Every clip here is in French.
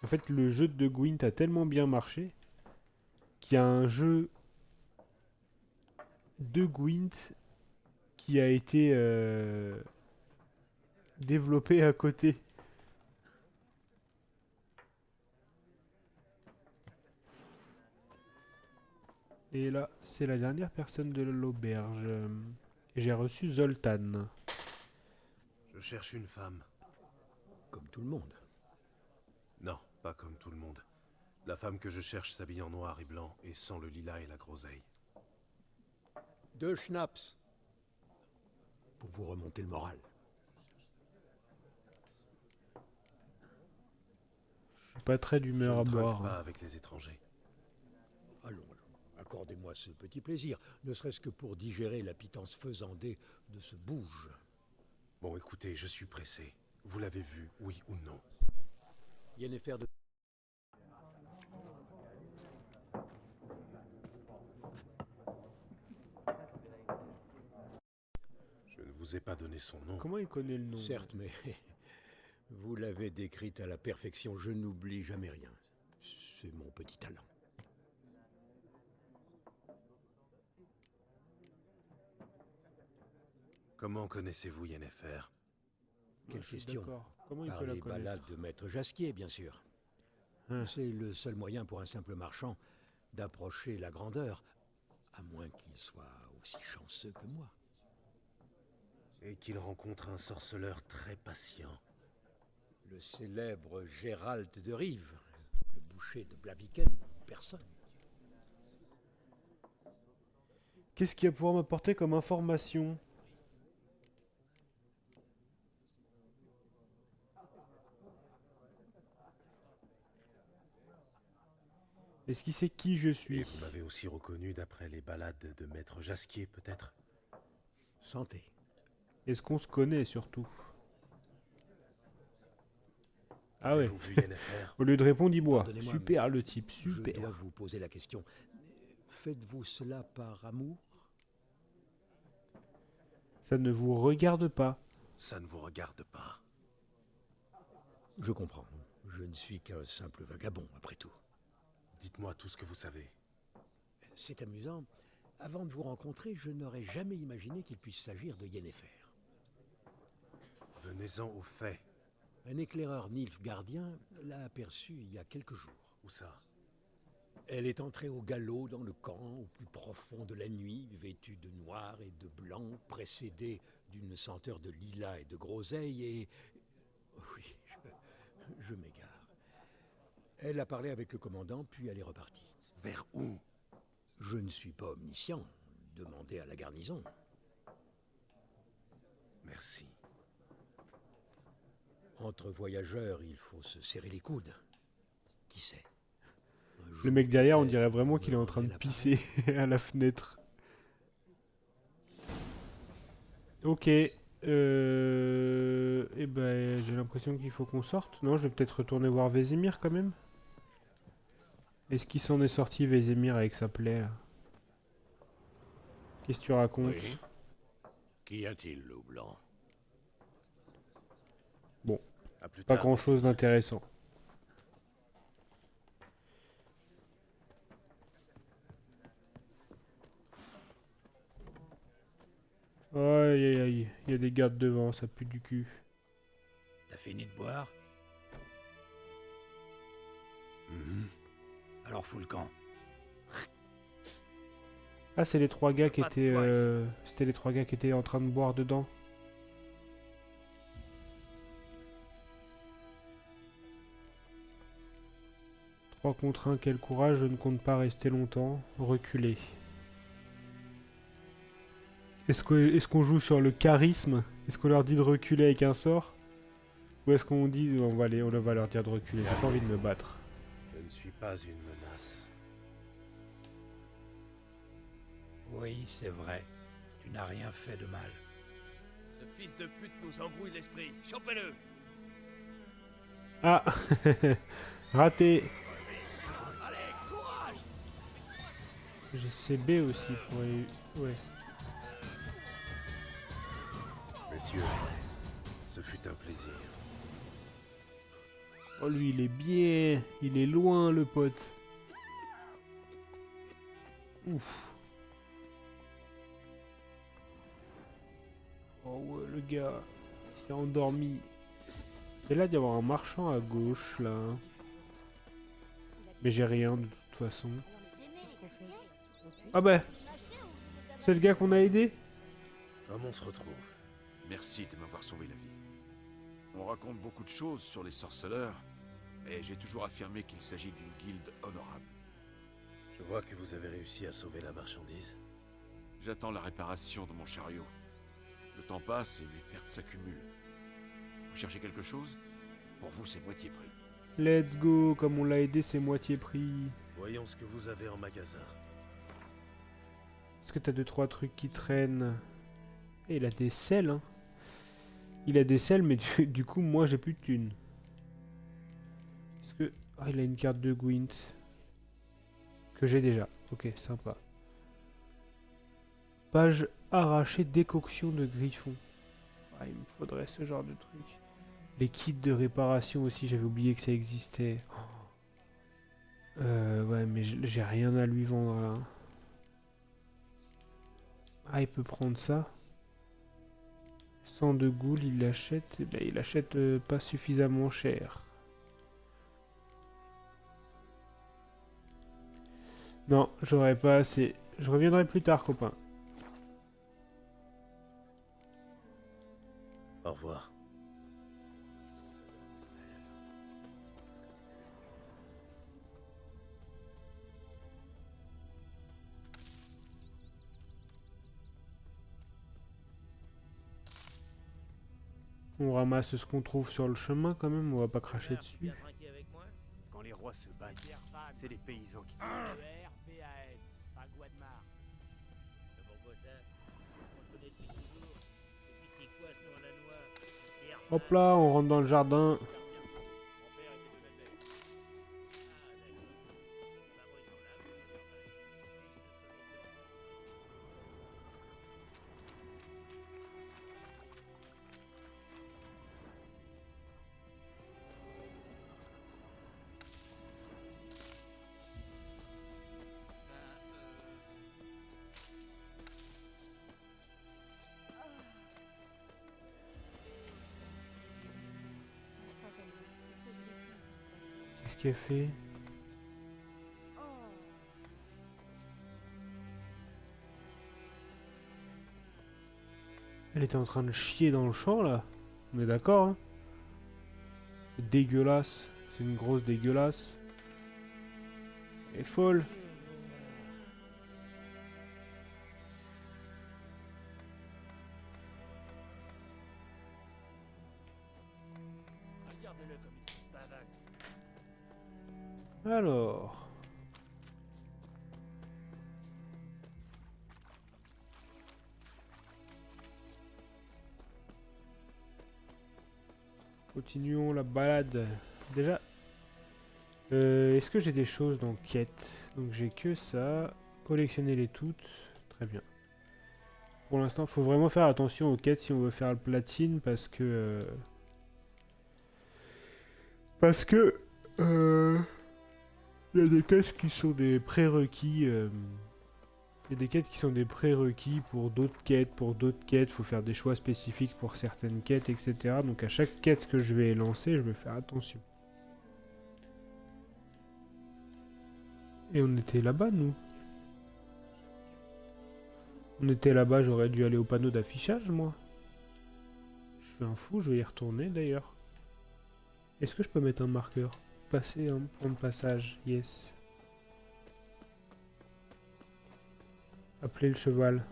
En fait, le jeu de Gwent a tellement bien marché qu'il y a un jeu de Gwent qui a été développé à côté. Et là, c'est la dernière personne de l'auberge. J'ai reçu Zoltan. Je cherche une femme. Comme tout le monde. Non, pas comme tout le monde. La femme que je cherche s'habille en noir et blanc et sent le lilas et la groseille. 2 schnapps. Pour vous remonter le moral. Je suis pas très Je d'humeur ne à trinque boire. pas avec les étrangers. Allons, accordez-moi ce petit plaisir, ne serait-ce que pour digérer la pitance faisandée de ce bouge. Bon, écoutez, je suis pressé. Vous l'avez vu, oui ou non? Yennefer de... Je ne vous ai pas donné son nom. Comment il connaît le nom? Certes, mais vous l'avez décrite à la perfection, je n'oublie jamais rien. C'est mon petit talent. Comment connaissez-vous Yennefer? Quelle Je suis question? d'accord. Comment il Par peut la les connaître? ballades de Maître Jasquier, bien sûr. Hein. C'est le seul moyen pour un simple marchand d'approcher la grandeur, à moins qu'il soit aussi chanceux que moi. Et qu'il rencontre un sorceleur très patient. Le célèbre Gérald de Rive, le boucher de Blaviken, personne. Qu'est-ce qu'il va pouvoir m'apporter comme information? Est-ce qu'il sait qui je Et suis? vous m'avez aussi reconnu d'après les ballades de Maître Jasquier, peut-être? Santé. Est-ce qu'on se connaît surtout? Ah ouais. Avez-vous vu Yennefer? Au lieu de répondre, il boit. Pardonnez-moi, Super mais le type, Je dois super. vous poser la question. Faites-vous cela par amour? Ça ne vous regarde pas. Ça ne vous regarde pas. Je comprends. Je ne suis qu'un simple vagabond, après tout. Dites-moi tout ce que vous savez. C'est amusant. Avant de vous rencontrer, je n'aurais jamais imaginé qu'il puisse s'agir de Yennefer. Venez-en aux faits. Un éclaireur nilfgaardien l'a aperçue il y a quelques jours. Où ça? Elle est entrée au galop dans le camp, au plus profond de la nuit, vêtue de noir et de blanc, précédée d'une senteur de lilas et de groseille, et... Oui, je m'égare. Elle a parlé avec le commandant, puis elle est repartie. Vers où? Je ne suis pas omniscient. Demandez à la garnison. Merci. Entre voyageurs, il faut se serrer les coudes. Qui sait? Le mec derrière, on dirait peut-être, vraiment vous qu'il est me en train de rendrez pisser à la fenêtre. Ok. Eh ben, j'ai l'impression qu'il faut qu'on sorte. Non, je vais peut-être retourner voir Vézémir quand même. Est-ce qu'il s'en est sorti, Vézémir, avec sa plaie là? Qu'est-ce que tu racontes? Oui. Qu'y a-t-il, loup blanc? Bon, À plus pas tard. grand-chose d'intéressant. Aïe aïe aïe, il y a des gardes devant, ça pue du cul. T'as fini de boire? Mhm. Alors fous le camp. Ah, c'est les trois gars qui Pas de étaient... toi ici. C'était les trois gars qui étaient en train de boire dedans. Trois contre un, quel courage, je ne compte pas rester longtemps. Reculer. Est-ce qu'on joue sur le charisme? Est-ce qu'on leur dit de reculer avec un sort? Ou est-ce qu'on dit on va leur dire de reculer? J'ai pas envie de me battre. Je ne suis pas une menace. Oui, c'est vrai. Tu n'as rien fait de mal. Ce fils de pute nous embrouille l'esprit. Chopez-le! Ah raté. Allez, courage! J'ai CB aussi pour aller... Ouais. Messieurs, ce fut un plaisir. Oh, lui, il est bien. Il est loin, le pote. Ouf. Oh ouais, le gars, il s'est endormi. Il a l'air d'y avoir un marchand à gauche, là. Mais j'ai rien, de toute façon. Ah bah, c'est le gars qu'on a aidé? Comme on se retrouve. Merci de m'avoir sauvé la vie. On raconte beaucoup de choses sur les sorceleurs, mais j'ai toujours affirmé qu'il s'agit d'une guilde honorable. Je vois que vous avez réussi à sauver la marchandise. J'attends la réparation de mon chariot. Le temps passe et les pertes s'accumulent. Vous cherchez quelque chose? Pour vous, c'est moitié prix. Let's go, comme on l'a aidé, c'est moitié prix. Voyons ce que vous avez en magasin. Est-ce que t'as 2-3 trucs qui traînent? Et il a des selles, hein. Il a des selles, mais du coup, moi, j'ai plus de thunes. Est-ce que... Ah, il a une carte de Gwent. Que j'ai déjà. Ok, sympa. Page arrachée, décoction de griffon. Ah, il me faudrait ce genre de truc. Les kits de réparation aussi, j'avais oublié que ça existait. Ouais, mais j'ai rien à lui vendre là. Ah, il peut prendre ça. 100 de goule, il l'achète. Eh ben, il achète pas suffisamment cher. Non, j'aurais pas assez. Je reviendrai plus tard, copain. Au revoir. On ramasse ce qu'on trouve sur le chemin quand même, on va pas cracher dessus. Quand les rois se battent, c'est les paysans qui triomphent. Hop là, on rentre dans le jardin. Qu'est-ce qu'il a fait? Elle était en train de chier dans le champ là. On est d'accord, hein? C'est dégueulasse. C'est une grosse dégueulasse. Elle est folle. Regardez-le comme il se bavade. Alors. Continuons la balade. Déjà. Est-ce que j'ai des choses dans quête? Donc j'ai que ça. Collectionner les toutes. Très bien. Pour l'instant, faut vraiment faire attention aux quêtes si on veut faire le platine parce que... il y a des quêtes qui sont des prérequis. Il y a des quêtes qui sont des prérequis pour d'autres quêtes. Pour d'autres quêtes, faut faire des choix spécifiques pour certaines quêtes, etc. Donc à chaque quête que je vais lancer, je vais faire attention. Et on était là-bas, nous. On était là-bas, j'aurais dû aller au panneau d'affichage, moi. Je suis un fou, je vais y retourner d'ailleurs. Est-ce que je peux mettre un marqueur? Passer un point de passage, yes. Appeler le cheval.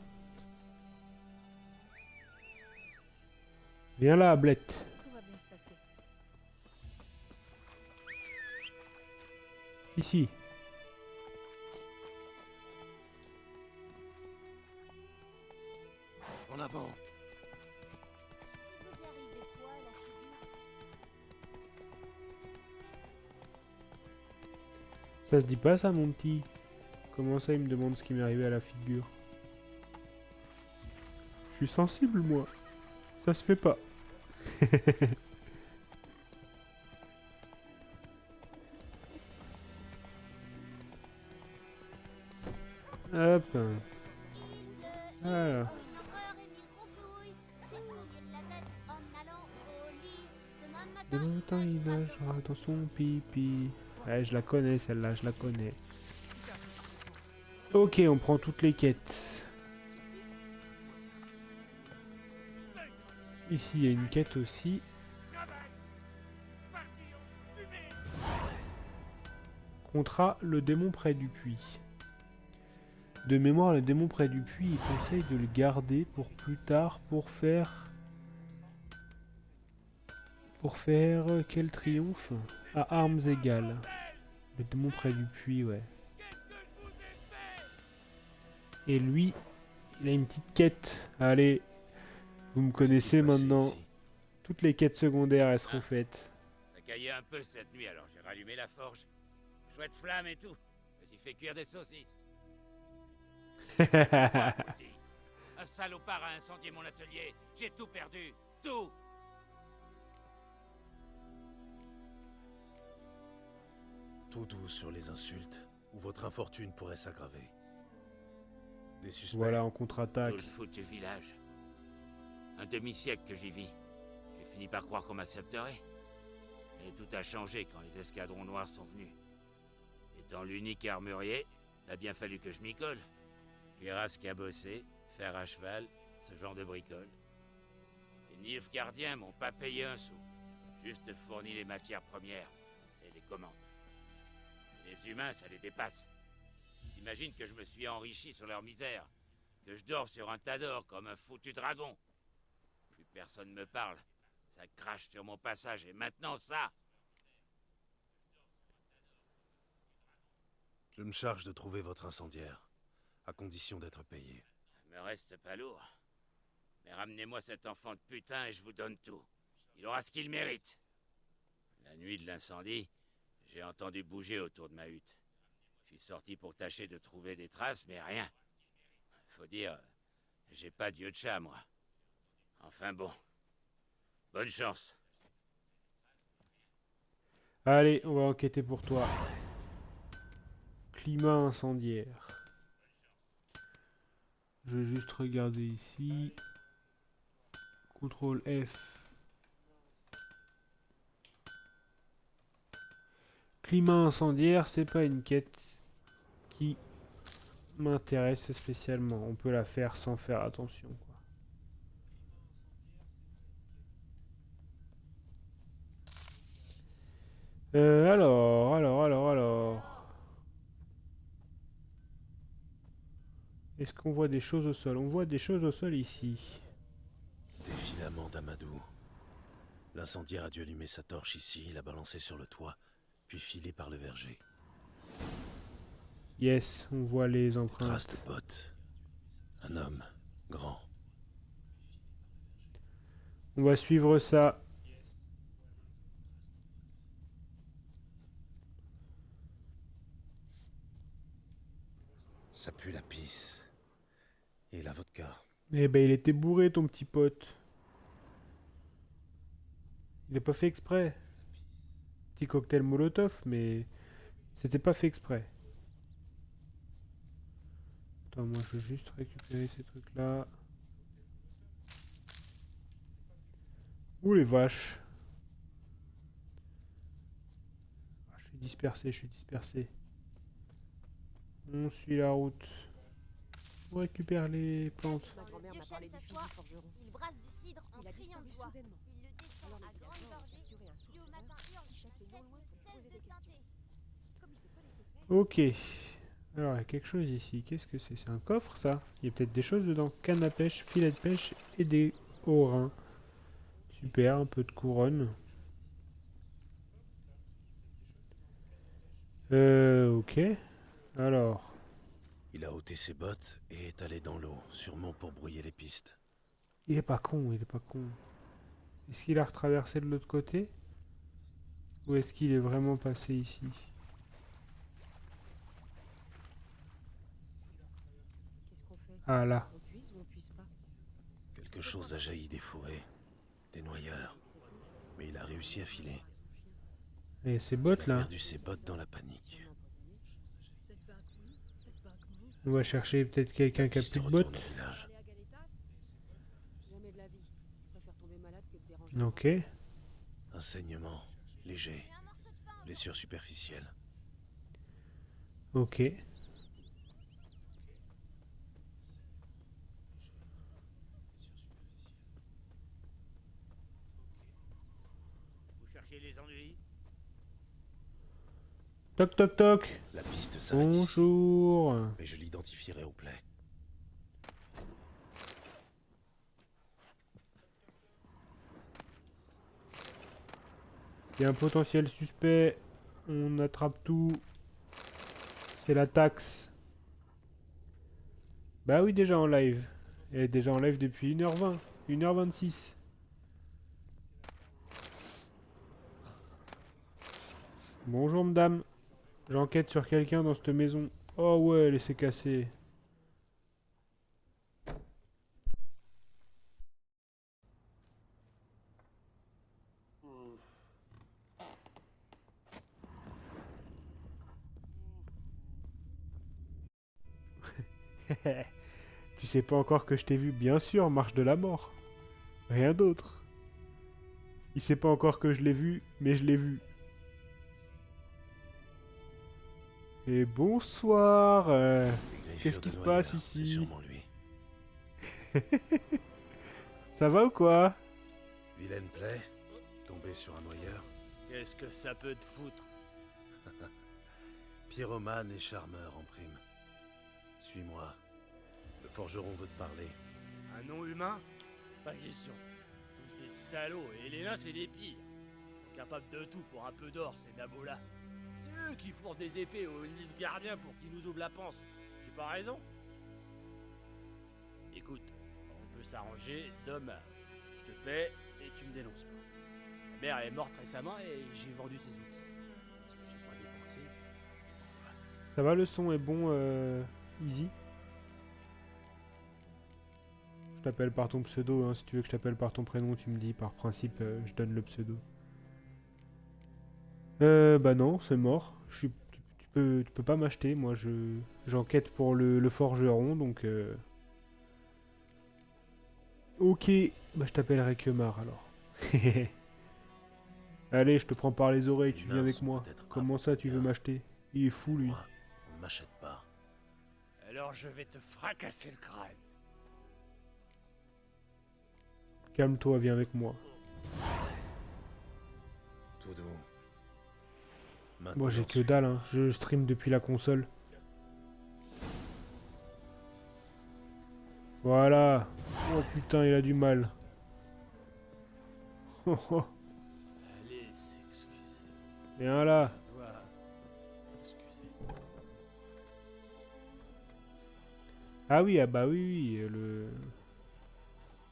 Viens là, Ablette. Tout va bien se passer. Ici. En avant. Vous y arrivez quoi, la figure? Ça se dit pas ça, mon petit? Comment ça, il me demande ce qui m'est arrivé à la figure? Je suis sensible, moi. Ça se fait pas. Hop. Voilà. De longtemps il nagera dans son pipi. Ouais, je la connais celle-là, je la connais. Ok, on prend toutes les quêtes. Ici, il y a une quête aussi. Contrat, le démon près du puits. De mémoire, le démon près du puits, il conseille de le garder pour plus tard, pour faire... quel triomphe? À armes égales. Le démon près du puits, ouais. Et lui, il a une petite quête. Allez, vous me connaissez maintenant. Ici. Toutes les quêtes secondaires, elles seront faites. Ça caillait un peu cette nuit, alors j'ai rallumé la forge. Chouette flamme et tout. Je me suis fait cuire des saucisses. Abruti. Un salopard a incendié mon atelier. J'ai tout perdu. Tout. Tout doux sur les insultes, ou votre infortune pourrait s'aggraver. Des suspects. Voilà, en contre-attaque. Tout le foutu village. Un demi-siècle que j'y vis. J'ai fini par croire qu'on m'accepterait. Et tout a changé quand les escadrons noirs sont venus. Étant l'unique armurier, il a bien fallu que je m'y colle. Cuirasse à bosser, fer à cheval, ce genre de bricole. Les Nilfgaardiens m'ont pas payé un sou. Juste fourni les matières premières et les commandes. Les humains, ça les dépasse. Ils s'imaginent que je me suis enrichi sur leur misère. Que je dors sur un tas d'or comme un foutu dragon. Plus personne me parle. Ça crache sur mon passage et maintenant ça. Je me charge de trouver votre incendiaire, à condition d'être payé. Me reste pas lourd. Mais ramenez-moi cet enfant de putain et je vous donne tout. Il aura ce qu'il mérite. La nuit de l'incendie, j'ai entendu bouger autour de ma hutte. Je suis sorti pour tâcher de trouver des traces, mais rien. Faut dire, j'ai pas d'yeux de chat, moi. Enfin bon. Bonne chance. Allez, on va enquêter pour toi. Climat incendiaire. Je vais juste regarder ici. CTRL F. Climat incendiaire, c'est pas une quête qui m'intéresse spécialement. On peut la faire sans faire attention, quoi. Alors. Est-ce qu'on voit des choses au sol? On voit des choses au sol ici. Des filaments d'Amadou. L'incendiaire a dû allumer sa torche ici, la balancer sur le toit, puis filer par le verger. Yes, on voit les Traces empreintes. de bottes. Un homme, grand. On va suivre ça. Ça pue la pisse. Et la vodka. Eh ben, il était bourré, ton petit pote. Il n'a pas fait exprès. Petit cocktail Molotov, mais c'était pas fait exprès. Attends, moi je veux juste récupérer ces trucs-là. Ouh les vaches. Ah, je suis dispersé. On suit la route. On récupère les plantes. Ma grand-mère m'a parlé du fils du forgeron. Il brasse du cidre en criant de joie. Il le descend à grande gorgée, puis au matin hurle qui cesse de teinter. Comme il s'est pas laissé faire. Ok. Alors il y a quelque chose ici. Qu'est-ce que c'est? C'est un coffre ça? Il y a peut-être des choses dedans. Canne à pêche, filet de pêche et des haut-reins. Super, un peu de couronne. Ok. Alors. Il a ôté ses bottes et est allé dans l'eau, sûrement pour brouiller les pistes. Il est pas con. Est-ce qu'il a retraversé de l'autre côté? Ou est-ce qu'il est vraiment passé ici? Qu'est-ce qu'on fait? Ah là. On puise ou on puise pas? Quelque chose a jailli des fourrés, des noyeurs. Mais il a réussi à filer. Et ces bottes Il a là. perdu ses bottes dans la panique. On va chercher peut-être quelqu'un qui a Si plus tu de retournes bottes. au village. Aller à Galetas? Jamais de la vie. Je préfère tomber malade que de déranger. un Ok. Un saignement léger, Un morceau de pain en blessure superficielle. Ok. Vous cherchez les ennuis? Toc toc toc. La piste s'arrête ici, Bonjour. mais je l'identifierai au plaid. Il y a un potentiel suspect. On attrape tout. C'est la taxe. Bah oui, déjà en live. Elle est déjà en live depuis 1h20. 1h26. Bonjour madame. J'enquête sur quelqu'un dans cette maison. Oh ouais, laissez casser. Tu sais pas encore que je t'ai vu, bien sûr, marche de la mort. Rien d'autre. Il sait pas encore que je l'ai vu, mais je l'ai vu. Et bonsoir. Les Qu'est-ce griffures qui de se Noyeur, passe c'est ici? sûrement lui. Ça va ou quoi? Vilaine plaie, tombée sur un noyeur. Qu'est-ce que ça peut te foutre? Pyromane et charmeur en prime. Suis-moi. Le forgeron veut te parler. Un nom humain? Pas question. Tous des salauds, et les nains, c'est les pires. Ils sont capables de tout pour un peu d'or, ces nabos-là. C'est eux qui fourrent des épées aux Nilfgaardiens pour qu'ils nous ouvrent la panse. J'ai pas raison? Écoute, on peut s'arranger, dommage. Je te paie et tu me dénonces pas. Ma mère est morte récemment et j'ai vendu ses outils. Ce que j'ai pas dépensé, c'est pour toi. Ça va, le son est bon, Easy? Je t'appelle par ton pseudo, hein. Si tu veux que je t'appelle par ton prénom, tu me dis. Par principe, je donne le pseudo. Bah non, c'est mort. Tu peux pas m'acheter. Moi, j'enquête pour le forgeron, donc. Ok, bah je t'appellerai Kemar alors. Allez, je te prends par les oreilles, Les tu viens nains avec sont moi. peut-être Comment ça, tu veux bien. m'acheter? Il est fou, lui. Moi, on ne m'achète pas. Alors je vais te fracasser le crâne. Calme-toi, viens avec moi. Tout doux. Moi, j'ai Maintenant, que dalle, hein. Je stream depuis la console. Voilà. Oh putain, il a du mal. Oh, oh. Allez, s'excuser. Viens là. Dois excuser. Ah oui, ah bah oui, oui, le...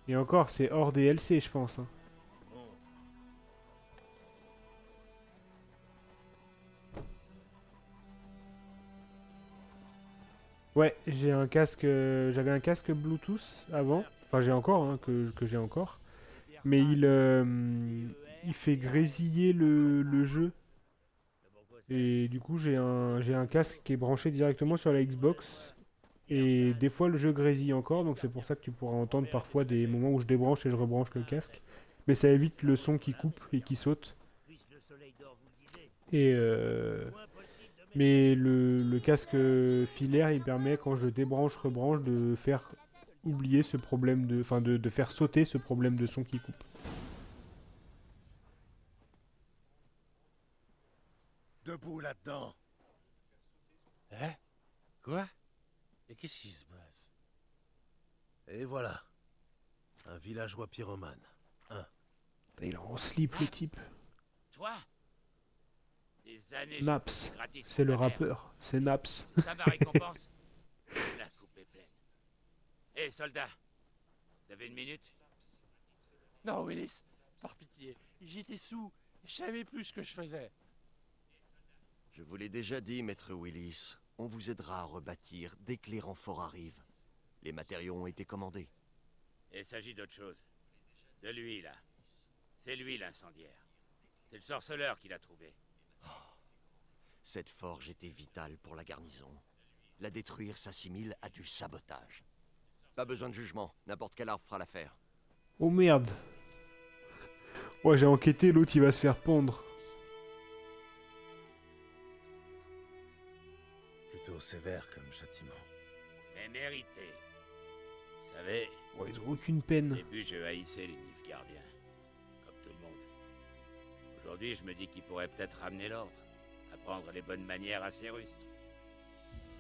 Et encore, c'est hors DLC, je pense, hein. Bon. Ouais, j'ai un casque... J'avais un casque Bluetooth avant. Enfin, j'ai encore, hein, que j'ai encore. Mais il fait grésiller le jeu. Et du coup, j'ai un casque qui est branché directement sur la Xbox. Et des fois, le jeu grésille encore. Donc c'est pour ça que tu pourras entendre parfois des moments où je débranche et je rebranche le casque. Mais ça évite le son qui coupe et qui saute. Et mais le casque filaire, il permet, quand je débranche, rebranche, de faire oublier ce problème de... Enfin, de faire sauter ce problème de son qui coupe. Debout là-dedans. Hein? Quoi? Et qu'est-ce qui se passe? Et voilà. Un villageois pyromane. Il est en slip, le type. Toi? Des années. Naps. je gratis C'est le pour ta mère. rappeur. C'est Naps. C'est ça ma récompense? La coupe est pleine. Hé, soldat. Vous avez une minute? Non, Willis, par pitié. J'étais sous. Je savais plus ce que je faisais. Je vous l'ai déjà dit, maître Willis. On vous aidera à rebâtir dès que les renforts arrivent. Les matériaux ont été commandés. Il s'agit d'autre chose. De lui, là. C'est lui l'incendiaire. C'est le sorceleur qui l'a trouvé. Cette forge était vitale pour la garnison. La détruire s'assimile à du sabotage. Pas besoin de jugement, n'importe quel arbre fera l'affaire. Oh merde. Ouais, j'ai enquêté, l'autre il va se faire pendre. Plutôt sévère comme châtiment. Mais mérité. Vous savez, Ouais, ils ont aucune au peine. début je haïssais les Nilfgaardiens, comme tout le monde. Aujourd'hui je me dis qu'ils pourraient peut-être ramener l'ordre, apprendre les bonnes manières à ces rustres.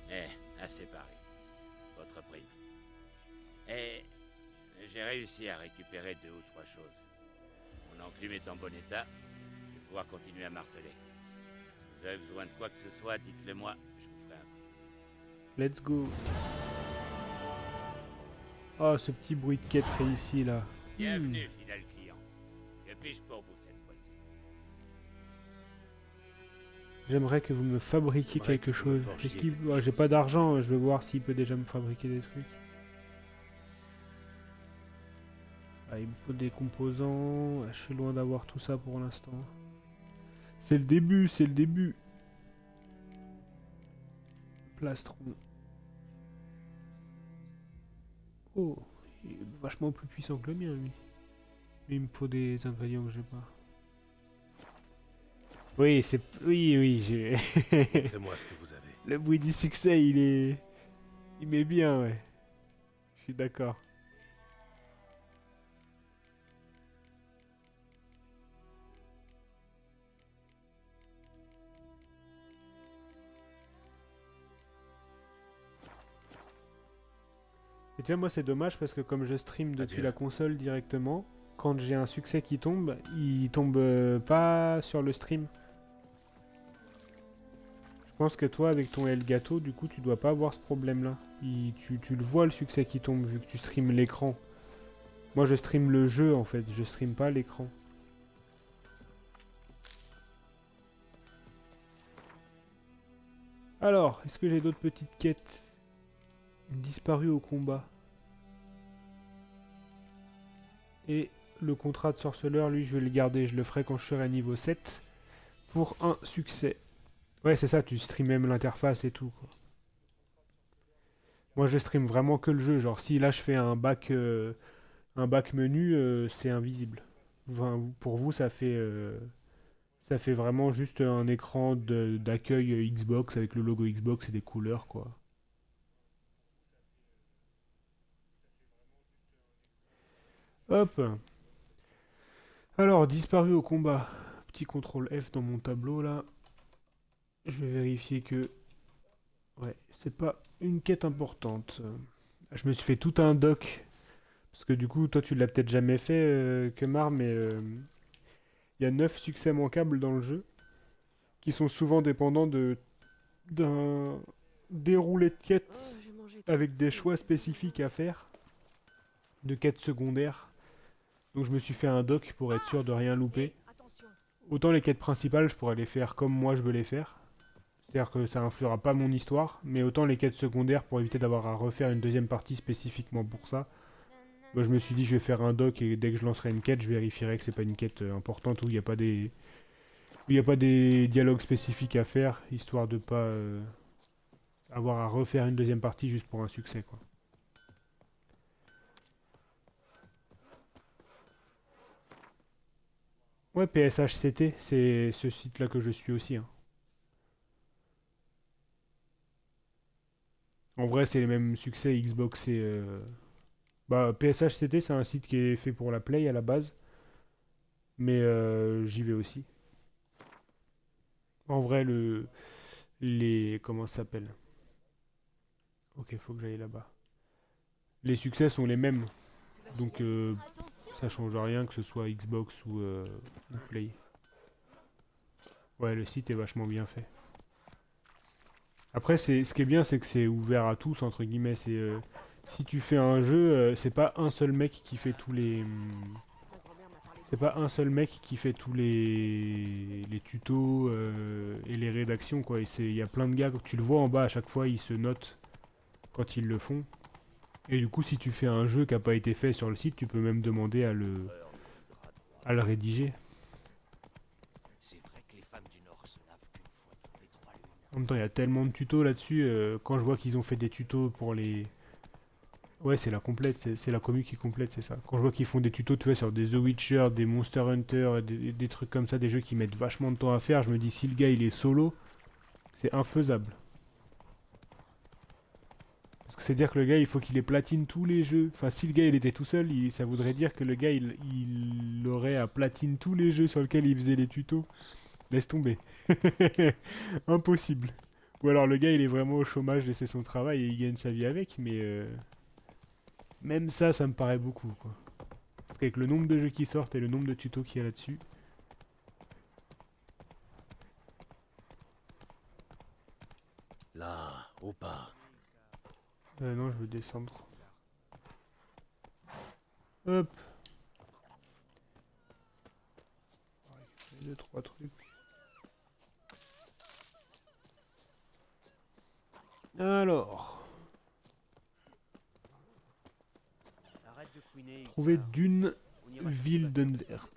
Mais, assez parlé. Votre prime. Et j'ai réussi à récupérer 2 ou 3 choses. Mon enclume est en bon état, je vais pouvoir continuer à marteler. Si vous avez besoin de quoi que ce soit, dites-le moi, je vous ferai un prix. Let's go. Oh, ce petit bruit de quête réussi là. Bienvenue, fidèle client. Que puis-je pour vous cette fois-ci? J'aimerais que vous me fabriquiez J'aimerais quelque que vous me chose. forgiez Est-ce qu'il... quelque Ouais, j'ai chose. pas d'argent, je vais voir s'il peut déjà me fabriquer des trucs. Ah, il me faut des composants. Je suis loin d'avoir tout ça pour l'instant. C'est le début, c'est le début. Plastron. Oh, il est vachement plus puissant que le mien, lui. Mais il me faut des ingrédients que j'ai pas. Oui, c'est... Oui, j'ai... Montrez-moi ce que vous avez. Le bruit du succès, il est... Il met bien, ouais. Je suis d'accord. Et déjà, moi, c'est dommage parce que comme je stream depuis Adieu. la console directement, quand j'ai un succès qui tombe, il tombe pas sur le stream. Je pense que toi, avec ton Elgato, du coup, tu dois pas avoir ce problème-là. Tu le vois, le succès qui tombe, vu que tu streames l'écran. Moi, je stream le jeu, en fait. Je stream pas l'écran. Alors, est-ce que j'ai d'autres petites quêtes? Disparu au combat. Et le contrat de sorceleur, lui, je vais le garder. Je le ferai quand je serai à niveau 7. Pour un succès. Ouais, c'est ça, tu stream même l'interface et tout, quoi. Moi, je stream vraiment que le jeu. Genre, si là, je fais un back menu, c'est invisible. Enfin, pour vous, ça fait vraiment juste un écran d'accueil Xbox avec le logo Xbox et des couleurs, quoi. Hop. Alors, disparu au combat. Petit contrôle F dans mon tableau, là. Je vais vérifier que... Ouais, c'est pas une quête importante. Je me suis fait tout un doc. Parce que du coup, toi, tu l'as peut-être jamais fait, Kemar, mais... Il y a 9 succès manquables dans le jeu. Qui sont souvent dépendants d'un déroulé de quête Oh, j'ai mangé. avec des choix spécifiques à faire. De quêtes secondaires. Donc je me suis fait un doc pour être sûr de rien louper. Attention. Autant les quêtes principales, je pourrais les faire comme moi je veux les faire. C'est-à-dire que ça influera pas mon histoire. Mais autant les quêtes secondaires, pour éviter d'avoir à refaire une deuxième partie spécifiquement pour ça. Moi je me suis dit je vais faire un doc et dès que je lancerai une quête, je vérifierai que c'est pas une quête importante où il n'y a pas des... où il n'y a pas des dialogues spécifiques à faire, histoire de pas avoir à refaire une deuxième partie juste pour un succès, quoi. Ouais, PSHCT, c'est ce site-là que je suis aussi, hein. En vrai, c'est les mêmes succès Xbox et... Bah, PSHCT, c'est un site qui est fait pour la Play à la base. Mais j'y vais aussi. En vrai, comment ça s'appelle? Ok, faut que j'aille là-bas. Les succès sont les mêmes. Donc, ça change rien que ce soit Xbox ou Play. Ouais, le site est vachement bien fait. Après, ce qui est bien, c'est que c'est ouvert à tous, entre guillemets. Si tu fais un jeu, c'est pas un seul mec qui fait tous les... Ma grand-mère m'a parlé de C'est pas un seul mec qui fait tous les tutos et les rédactions, quoi. Il y a plein de gars, tu le vois en bas à chaque fois, ils se notent quand ils le font. Et du coup, si tu fais un jeu qui n'a pas été fait sur le site, tu peux même demander à le rédiger. C'est vrai que les femmes du Nord se lavent qu'une fois toutes les 3 lunes. même temps, il y a tellement de tutos là-dessus. Quand je vois qu'ils ont fait des tutos pour les... Ouais, c'est la complète, c'est la commu qui complète, c'est ça. Quand je vois qu'ils font des tutos, tu vois, sur des The Witcher, des Monster Hunter, des trucs comme ça, des jeux qui mettent vachement de temps à faire, je me dis, si le gars, il est solo, c'est infaisable. Parce que c'est dire que le gars, il faut qu'il ait platine tous les jeux. Enfin, si le gars, il était tout seul, ça voudrait dire que le gars, il aurait à platine tous les jeux sur lesquels il faisait les tutos. Laisse tomber. Impossible. Ou alors le gars il est vraiment au chômage et c'est son travail et il gagne sa vie avec, mais même ça me paraît beaucoup quoi. Parce qu'avec le nombre de jeux qui sortent et le nombre de tutos qu'il y a là-dessus. Là, au pas. Non, je veux descendre. Hop. On va récupérer 2-3 trucs. Alors, trouver d'une ville d'Unvert.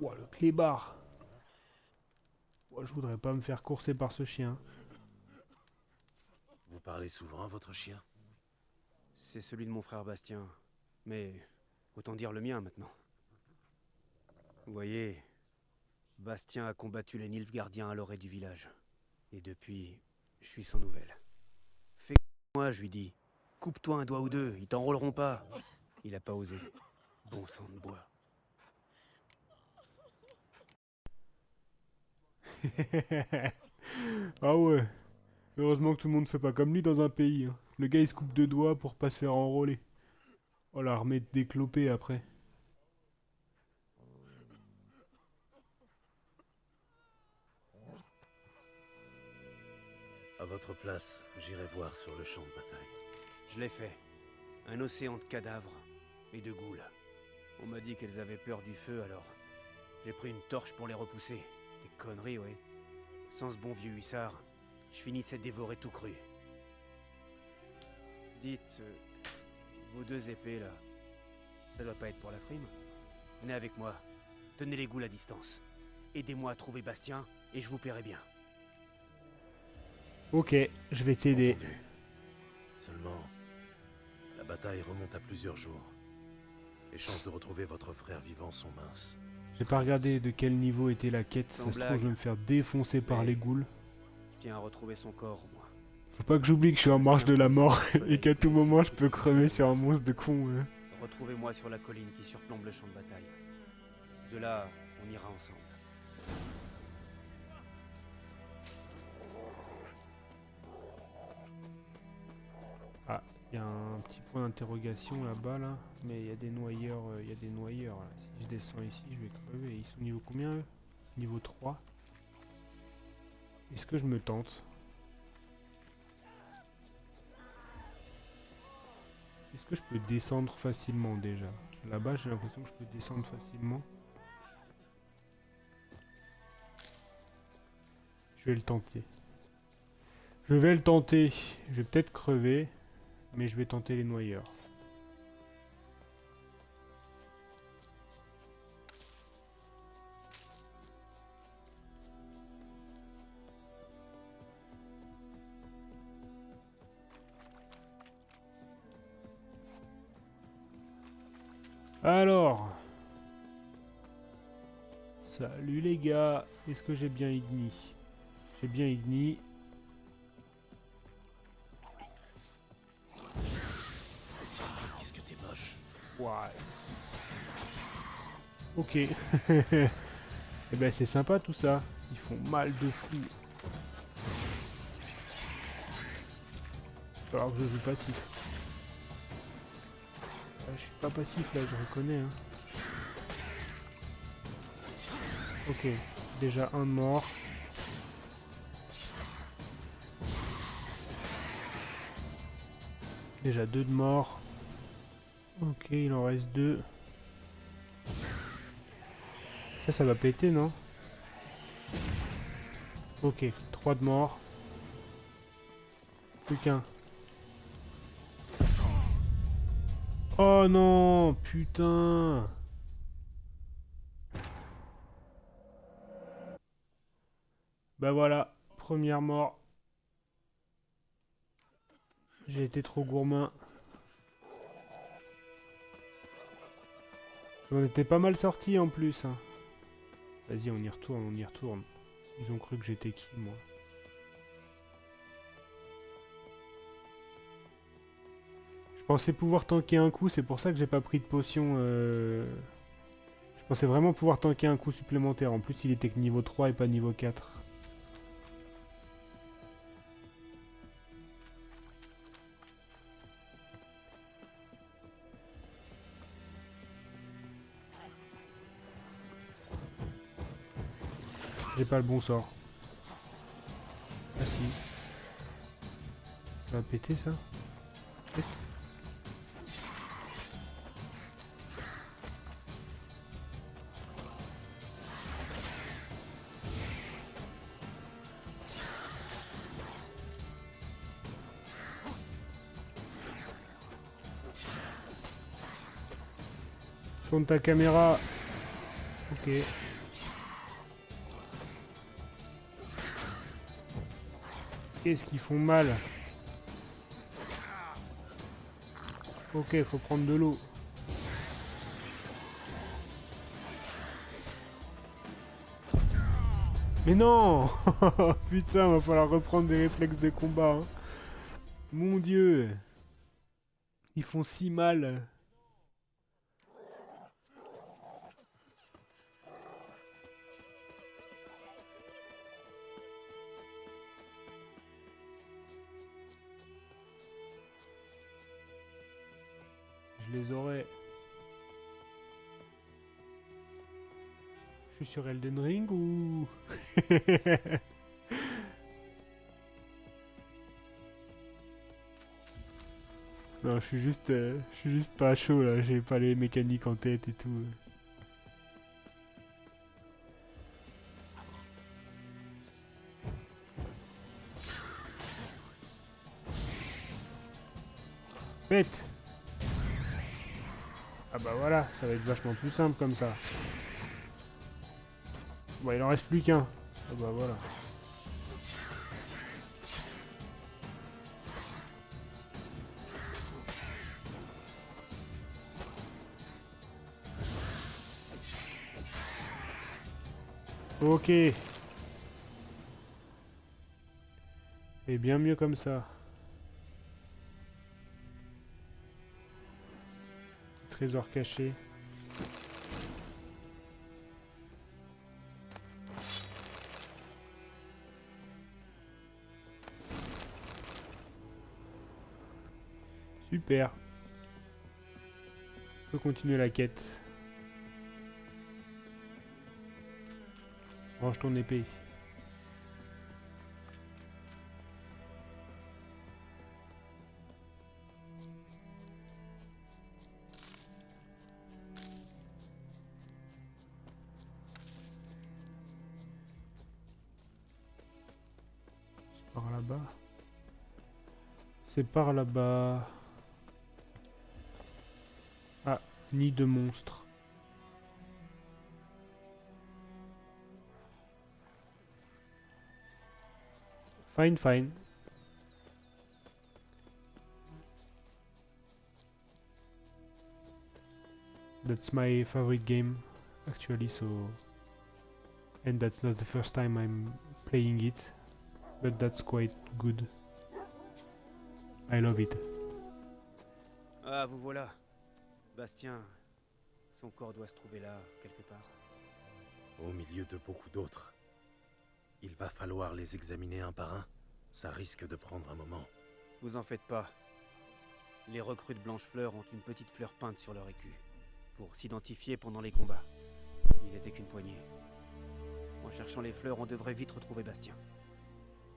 Ouah, le clébard. Ouah, je voudrais pas me faire courser par ce chien. Vous parlez souvent à votre chien? C'est celui de mon frère Bastien. Mais autant dire le mien maintenant. Vous voyez, Bastien a combattu les Nilfgaardiens à l'orée du village. Et depuis, je suis sans nouvelles. Fais moi, je lui dis. Coupe-toi un doigt ou deux, ils t'enrôleront pas. Il a pas osé. Bon sang de bois. Ah ouais. Heureusement que tout le monde fait pas comme lui dans un pays. Hein. Le gars il se coupe 2 doigts pour pas se faire enrôler. Oh l'armée déclopée après. À votre place, j'irai voir sur le champ de bataille. Je l'ai fait. Un océan de cadavres et de goules. On m'a dit qu'elles avaient peur du feu, alors j'ai pris une torche pour les repousser. Des conneries, oui. Sans ce bon vieux hussard, je finissais dévoré tout cru. Dites, vos 2 épées là, ça doit pas être pour la frime? Venez avec moi, tenez les goules à distance. Aidez-moi à trouver Bastien et je vous paierai bien. Ok, je vais t'aider. Entendu. Seulement, la bataille remonte à plusieurs jours. Les chances de retrouver votre frère vivant sont minces. J'ai pas regardé de quel niveau était la quête. Sans Ça se trouve, blague. je vais me faire défoncer par Mais- les ghouls. Je tiens à retrouver son corps au moins. Faut pas que j'oublie que je suis en marche de la mort et qu'à tout moment je peux crever sur un monstre de con. Hein. Retrouvez-moi sur la colline qui surplombe le champ de bataille. De là, on ira ensemble. Ah, il y a un petit point d'interrogation là-bas là. Mais il y a des noyeurs, là. Si je descends ici, je vais crever. Ils sont niveau combien eux? Niveau 3. Est-ce que je me tente? Est-ce que je peux descendre facilement déjà? Là-bas, j'ai l'impression que je peux descendre facilement. Je vais le tenter. Je vais le tenter. Je vais peut-être crever, mais je vais tenter les noyeurs. Alors, salut les gars, est-ce que j'ai bien Igni? J'ai bien Igni. Qu'est-ce que t'es moche? Ouais. Ok. Eh ben c'est sympa tout ça. Ils font mal de fou. Alors que je joue passif. Ah, je suis pas passif là, je reconnais. Hein. Ok, déjà un de mort. Déjà 2 de mort. Ok, il en reste 2. Ça va péter, non? Ok, 3 de mort. Plus qu'un. Oh non, putain. Bah voilà, première mort. J'ai été trop gourmand. On était pas mal sortis en plus. Hein. Vas-y, on y retourne, on y retourne. Ils ont cru que j'étais qui, moi? Je pensais pouvoir tanker un coup, c'est pour ça que j'ai pas pris de potion. Je pensais vraiment pouvoir tanker un coup supplémentaire. En plus, il était que niveau 3 et pas niveau 4. J'ai pas le bon sort. Ah si. Ça va péter ça? Pète. Tourne ta caméra. Ok. Qu'est-ce qu'ils font mal? Ok, faut prendre de l'eau. Mais non. Putain, va falloir reprendre des réflexes de combat. Hein. Mon Dieu. Ils font si mal. Je les aurais. Je suis sur Elden Ring ou... Non, je suis juste pas chaud là, j'ai pas les mécaniques en tête et tout. Pète! Ah bah voilà, ça va être vachement plus simple comme ça. Bon, il en reste plus qu'un. Ah bah voilà. Ok. Et bien mieux comme ça. Trésor caché. Super. On peut continuer la quête. Range ton épée. C'est par là-bas. C'est par là-bas. Ah, nid de monstre. Fine, fine. That's my favorite game, actually, so... And that's not the first time I'm playing it, but that's quite good. I love it. Ah, vous voilà. Bastien, son corps doit se trouver là, quelque part. Au milieu de beaucoup d'autres. Il va falloir les examiner un par un. Ça risque de prendre un moment. Vous en faites pas. Les recrues de Blanchefleur ont une petite fleur peinte sur leur écu, pour s'identifier pendant les combats. Ils étaient qu'une poignée. En cherchant les fleurs, on devrait vite retrouver Bastien.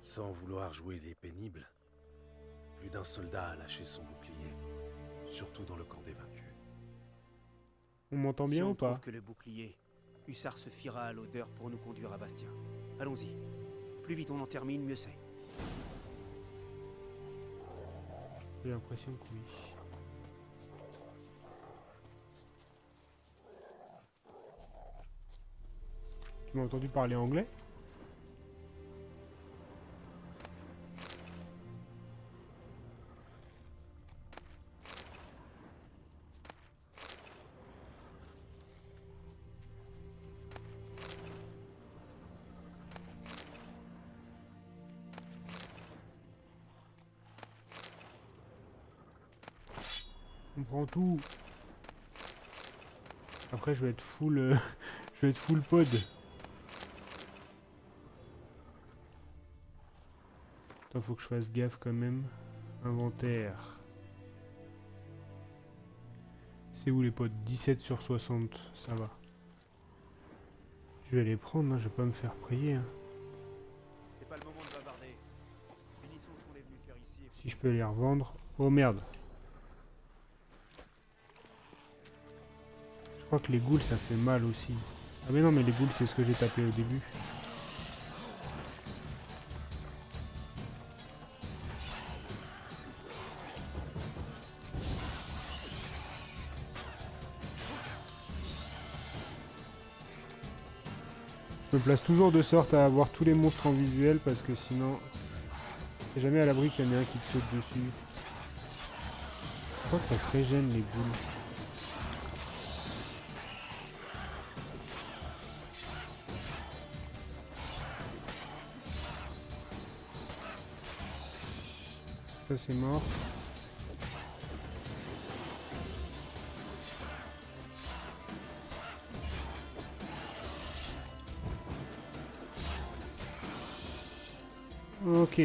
Sans vouloir jouer les pénibles, plus d'un soldat a lâché son bouclier, surtout dans le camp des vaincus. On m'entend bien si on ou pas? trouve que le bouclier, Hussard se fiera à l'odeur pour nous conduire à Bastien. Allons-y. Plus vite on en termine, mieux c'est. J'ai l'impression que oui. Tu m'as entendu parler anglais? On prend tout. Après je vais être full je vais être full pod. Attends, faut que je fasse gaffe quand même. Inventaire. C'est où les pods? 17 sur 60, ça va. Je vais les prendre, hein, je vais pas me faire prier. Hein. C'est pas le moment de bavarder. Finissons ce qu'on est venu faire ici. Si je peux les revendre. Oh merde. Je crois que les ghouls ça fait mal aussi. Ah mais non, mais les ghouls c'est ce que j'ai tapé au début. Je me place toujours de sorte à avoir tous les monstres en visuel parce que sinon, t'es jamais à l'abri qu'il y en ait un qui te saute dessus. Je crois que ça se régène les ghouls. Ça c'est mort. Ok.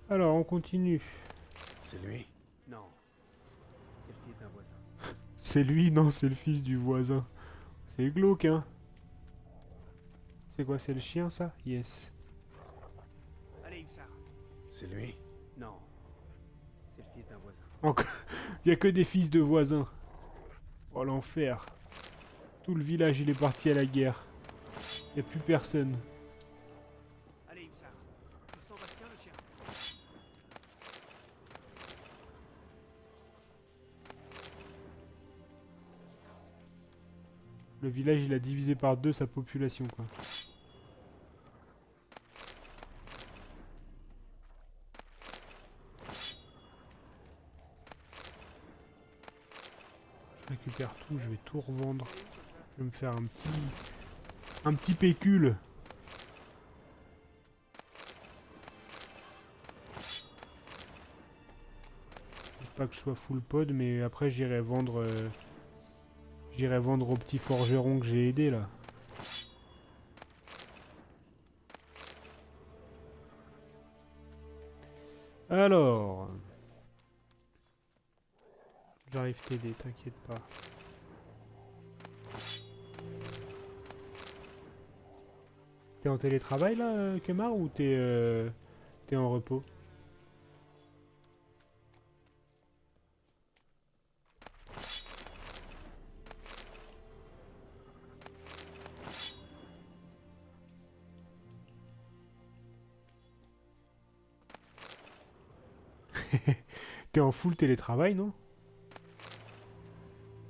Alors, on continue. C'est lui? Non. C'est le fils d'un voisin. C'est lui, non, c'est le fils du voisin. C'est glauque, hein. C'est quoi, c'est le chien, ça? Yes. Allez, Hussard. C'est lui? Non. C'est le fils d'un voisin. Encore. Il y a que des fils de voisins. Oh, l'enfer. Tout le village, il est parti à la guerre. Il n'y a plus personne. Allez, Hussard. Tu sens Bastien, le chien? Le village, il a divisé par 2 sa population, quoi. Je récupère tout, je vais tout revendre. Je vais me faire un petit pécule. Pas que je sois full pod, mais après j'irai vendre au petit forgeron que j'ai aidé là. Alors, j'arrive t'aider, t'inquiète pas. T'es en télétravail là, Kemar, ou t'es en repos? T'es en full télétravail, non?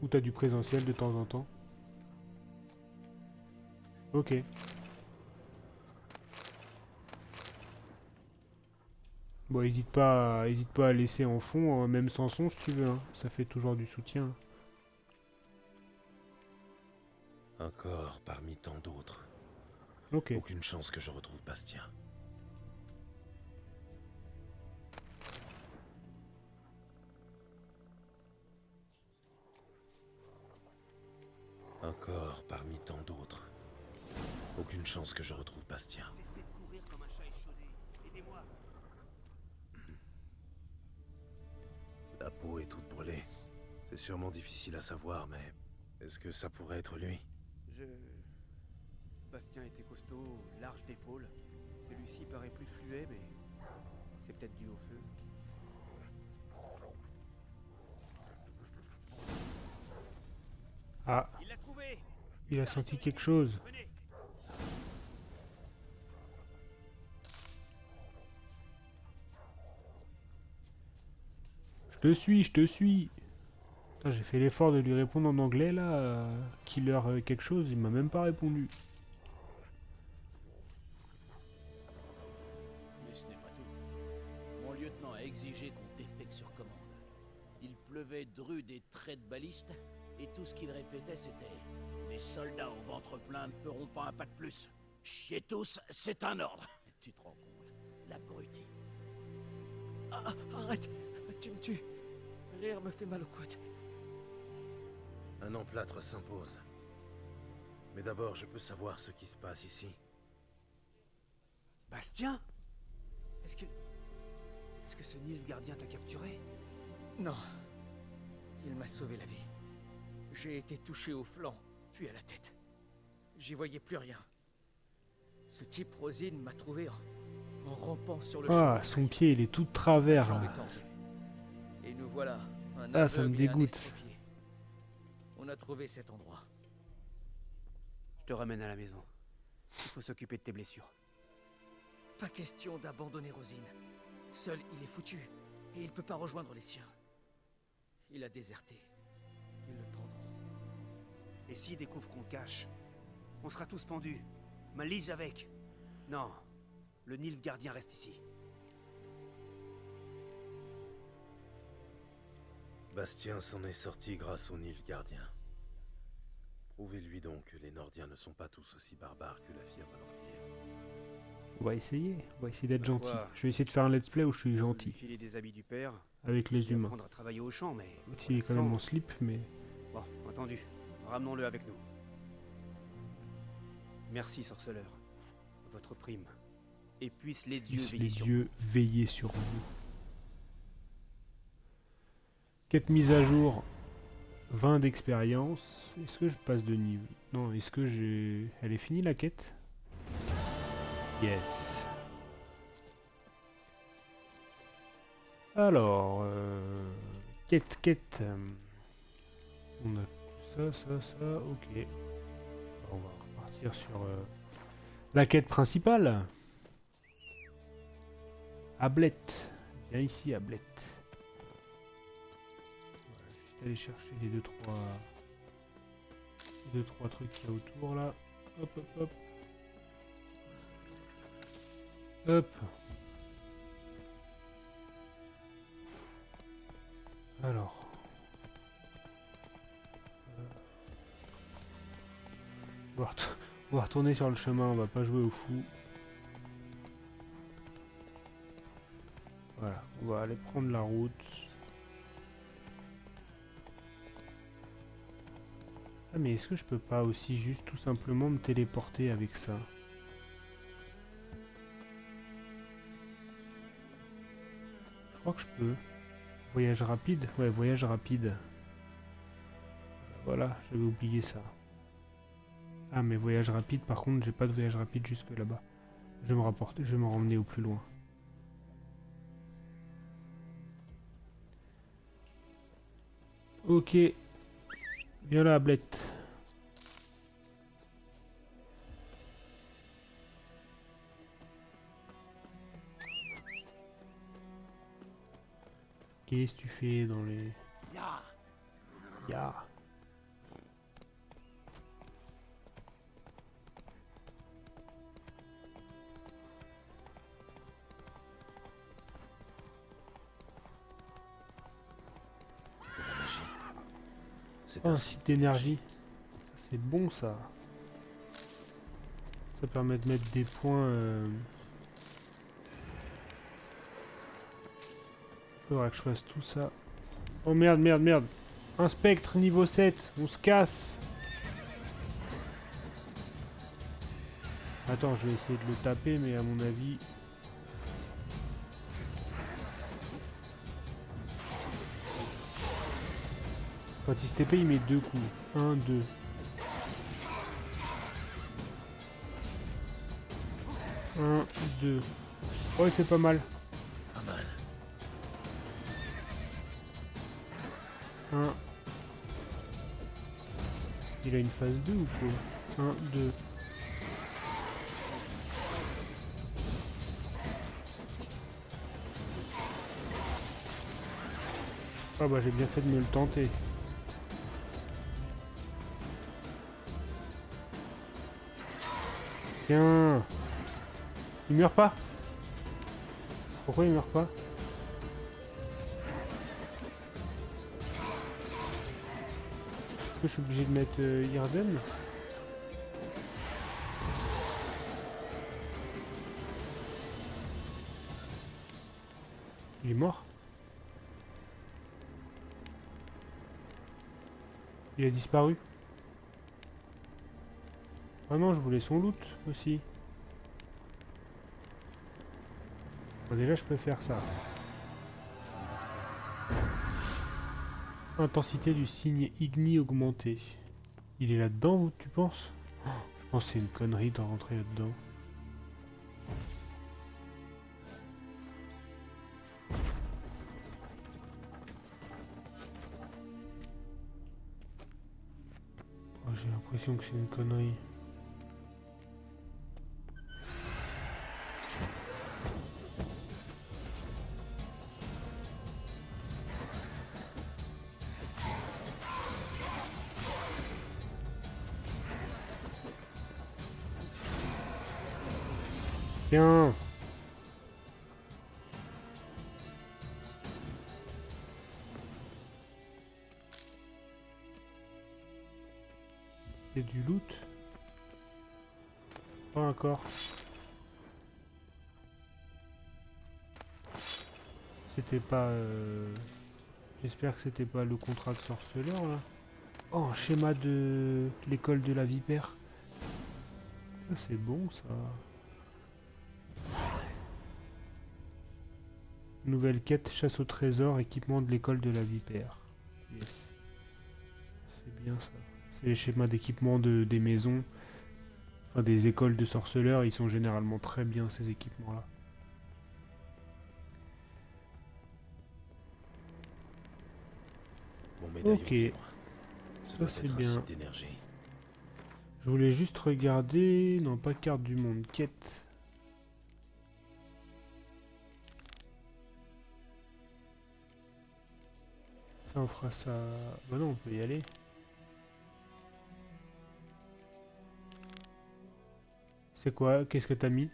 Ou t'as du présentiel de temps en temps? Ok. Bon, hésite pas à laisser en fond, même sans son si tu veux, hein. Ça fait toujours du soutien. Encore parmi tant d'autres. Ok. Aucune chance que je retrouve Bastien. Encore parmi tant d'autres. Aucune chance que je retrouve Bastien. Cessez de courir comme un chat échaudé. Aidez-moi. La peau est toute brûlée. C'est sûrement difficile à savoir, mais... Est-ce que ça pourrait être lui? Bastien était costaud, large d'épaule. Celui-ci paraît plus fluet, mais... c'est peut-être dû au feu. Ah, Il l'a trouvé. il a senti quelque chose. Venez. Je te suis, je te suis. Putain, j'ai fait l'effort de lui répondre en anglais là. Killer quelque chose, il m'a même pas répondu. Mais ce n'est pas tout. Mon lieutenant a exigé qu'on défecte sur commande. Il pleuvait drus des traits de baliste, Et tout ce qu'il répétait, c'était « Les soldats au ventre plein ne feront pas un pas de plus. Chier tous, c'est un ordre. » Tu te rends compte, l'abruti. Ah, arrête, tu me tues. Rire me fait mal aux côtes. Un emplâtre s'impose. Mais d'abord, je peux savoir ce qui se passe ici. Bastien? Est-ce que ce Nilfgaardien t'a capturé? Non. Il m'a sauvé la vie. J'ai été touché au flanc, puis à la tête. J'y voyais plus rien. Ce type Rosine m'a trouvé en rampant sur le chemin. Ah, son pied, il est tout de travers. Sa jambe Là. est tendue. Et nous voilà, un Ah, ça me aveugle et un dégoûte. estropié. On a trouvé cet endroit. Je te ramène à la maison. Il faut s'occuper de tes blessures. Pas question d'abandonner Rosine. Seul, il est foutu. Et il peut pas rejoindre les siens. Il a déserté. Ils le prendront. Et s'ils découvrent qu'on le cache, on sera tous pendus. Malise avec. Non, le Nilfgaardien reste ici. Bastien s'en est sorti grâce au Nilfgaardien. Prouvez-lui donc que les Nordiens ne sont pas tous aussi barbares que l'affirme l'Empire. On va essayer d'être Ma gentil. foi, Je vais essayer de faire un let's play où je suis Lui gentil. filer des habits du père, Avec les lui humains. apprendre à travailler au champ, mais... L'autre, il est quand même en slip, mais... Bon, entendu. Ramenons-le avec nous. Merci, sorceleur. Votre prime. Et puissent les dieux Puissent veiller les sur dieux veiller sur vous. Quête mise à jour. 20 d'expérience. Est-ce que je passe de niveau? Non, est-ce que j'ai... Elle est finie la quête? Yes. Alors... Quête. On a tout ça, ok. Alors, on va repartir sur la quête principale. Ablette. Viens ici, Ablette. Voilà, juste aller chercher les 2-3 trucs qu'il y a autour là. Hop. Alors. On va retourner sur le chemin, on va pas jouer au fou. Voilà, on va aller prendre la route. Ah mais est-ce que je peux pas aussi juste tout simplement me téléporter avec ça? Je crois que je peux. Voyage rapide? Ouais, voyage rapide. Voilà, j'avais oublié ça. Ah mais voyage rapide, par contre j'ai pas de voyage rapide jusque là-bas. Je vais me ramener au plus loin. Ok. Viens là, Ablette. Qu'est-ce que tu fais dans les... Ya. C'est un un site d'énergie. C'est bon ça. Ça permet de mettre des points. Faudra que je fasse tout ça. Oh merde. Un spectre niveau 7. On se casse. Attends, je vais essayer de le taper, mais à mon avis... Quand il se TP, il met 2 coups. 1, 2. Un, 2. Oh, il fait pas mal. Pas mal. 1. Il a une phase 2 ou quoi? 1, 2. Ah bah j'ai bien fait de me le tenter. Tiens. Il meurt pas? Pourquoi il meurt pas? Est-ce que je suis obligé de mettre Irden? Il est mort? Il a disparu? Ah non, je voulais son loot aussi. Bon, déjà, je peux faire ça. Intensité du signe igni augmentée. Il est là-dedans, tu penses? Oh, je pense que c'est une connerie de rentrer là-dedans. Oh, j'ai l'impression que c'est une connerie. Tiens. Il y a du loot? Pas encore. C'était pas... J'espère que c'était pas le contrat de sorceleur là. Oh, un schéma de l'école de la vipère. Ça c'est bon ça. Nouvelle quête, chasse au trésor, équipement de l'école de la vipère. Yes. C'est bien ça. C'est les schémas d'équipement des maisons. Enfin des écoles de sorceleurs, ils sont généralement très bien ces équipements là. Mon médaillon Ok. vibre. Ça doit c'est être un bien. site d'énergie. Je voulais juste regarder... Non, pas carte du monde, quête. Ça on fera ça... Bah non, on peut y aller. C'est quoi? Qu'est-ce que t'as mis?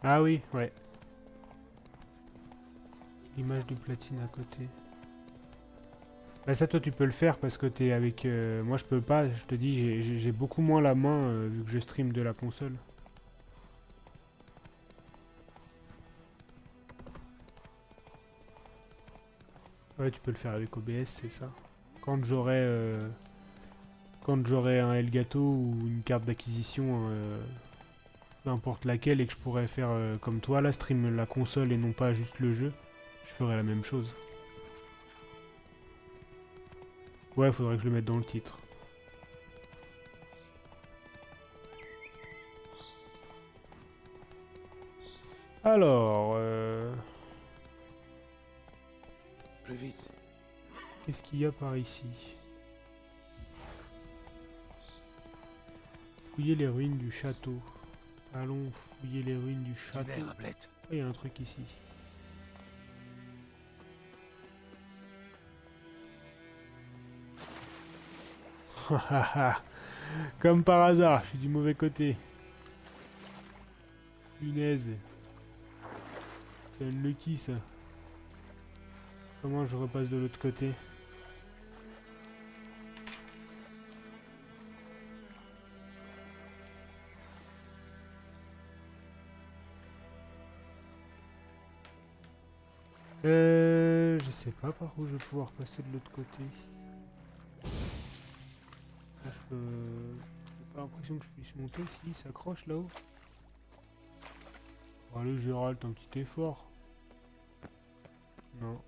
Ah oui, ouais. L'image de platine à côté. Bah ça toi tu peux le faire parce que t'es avec... moi je peux pas, je te dis, j'ai beaucoup moins la main vu que je stream de la console. Ouais, tu peux le faire avec OBS, c'est ça. Quand j'aurai un Elgato ou une carte d'acquisition, peu importe laquelle, et que je pourrais faire comme toi, là, stream la console et non pas juste le jeu, je ferai la même chose. Ouais, faudrait que je le mette dans le titre. Alors, Plus vite. qu'est-ce qu'il y a par ici? Fouiller les ruines du château. Allons fouiller les ruines du château. Il y a un truc ici. Comme par hasard, je suis du mauvais côté. Punaise. C'est unlucky ça. Comment je repasse de l'autre côté? Je sais pas par où je vais pouvoir passer de l'autre côté. Là, je peux... J'ai pas l'impression que je puisse monter. Si, il s'accroche là-haut. Allez Gérald, un petit effort. Non.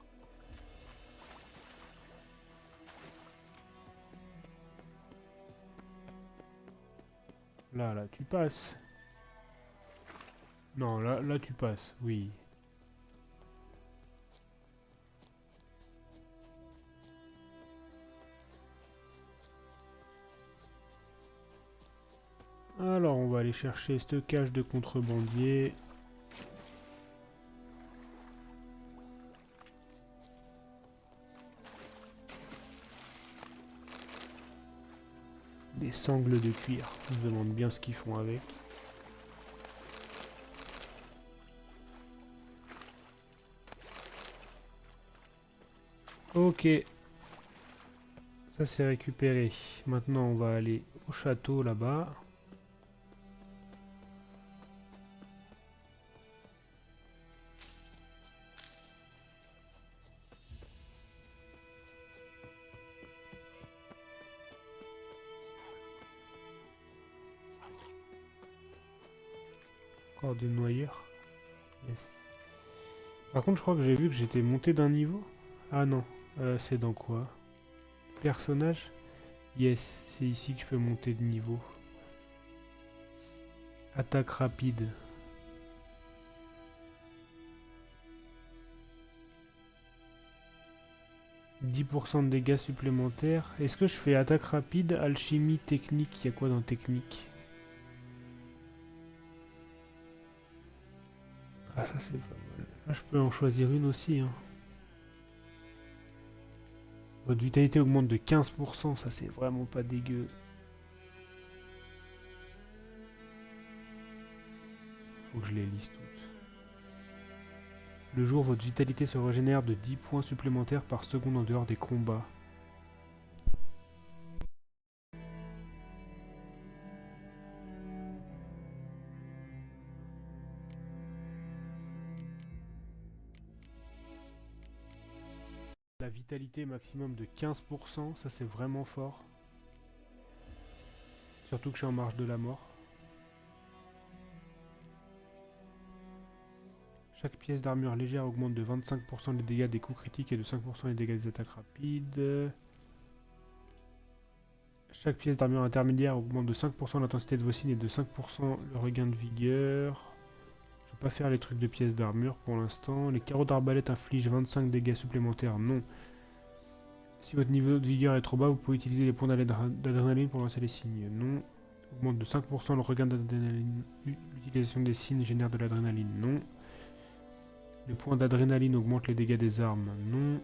Là, tu passes. Non, là tu passes, oui. Alors, on va aller chercher stockage de contrebandier. Des sangles de cuir. On se demande bien ce qu'ils font avec. Ok. Ça c'est récupéré. Maintenant on va aller au château là-bas. Encore des noyeurs. Yes. Par contre je crois que j'ai vu que j'étais monté d'un niveau. Ah non. C'est dans quoi? Personnage? Yes, c'est ici que je peux monter de niveau. Attaque rapide. « 10% de dégâts supplémentaires. Est-ce que je fais attaque rapide, alchimie, technique? Il y a quoi dans technique? Ah ça c'est pas mal. Là je peux en choisir une aussi. Hein. Votre vitalité augmente de 15%, ça c'est vraiment pas dégueu. Faut que je les lise toutes. Le jour, votre vitalité se régénère de 10 points supplémentaires par seconde en dehors des combats. La vitalité maximum de 15%, ça c'est vraiment fort. Surtout que je suis en marge de la mort. Chaque pièce d'armure légère augmente de 25% les dégâts des coups critiques et de 5% les dégâts des attaques rapides. Chaque pièce d'armure intermédiaire augmente de 5% l'intensité de vos signes et de 5% le regain de vigueur. Je ne vais pas faire les trucs de pièces d'armure pour l'instant. Les carreaux d'arbalète infligent 25 dégâts supplémentaires, non. Si votre niveau de vigueur est trop bas, vous pouvez utiliser les points d'adrénaline pour lancer les signes, non. Augmente de 5% le regain d'adrénaline. L'utilisation des signes génère de l'adrénaline, non. Les points d'adrénaline augmentent les dégâts des armes, non.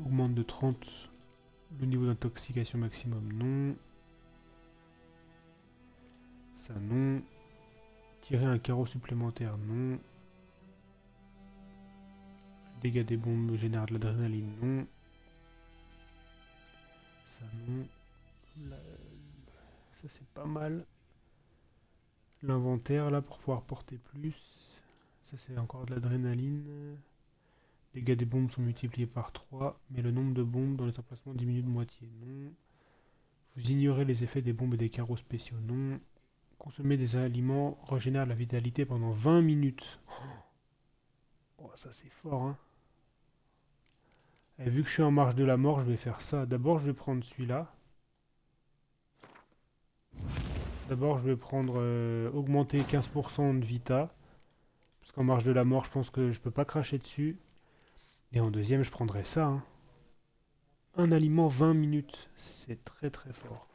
Augmente de 30 le niveau d'intoxication maximum, non. Ça, non. Tirer un carreau supplémentaire, non. Les dégâts des bombes génèrent de l'adrénaline, non. Ça, non. Ça, c'est pas mal. L'inventaire, là, pour pouvoir porter plus. Ça, c'est encore de l'adrénaline. Les dégâts des bombes sont multipliés par 3, mais le nombre de bombes dans les emplacements diminue de moitié, non. Vous ignorez les effets des bombes et des carreaux spéciaux, non. Consommer des aliments régénère la vitalité pendant 20 minutes. Oh, ça c'est fort, hein. Et vu que je suis en marge de la mort, je vais faire ça. D'abord, je vais prendre celui-là. D'abord, je vais prendre augmenter 15% de vita. Parce qu'en marge de la mort, je pense que je peux pas cracher dessus. Et en deuxième, je prendrai ça. Hein. Un aliment 20 minutes. C'est très très fort.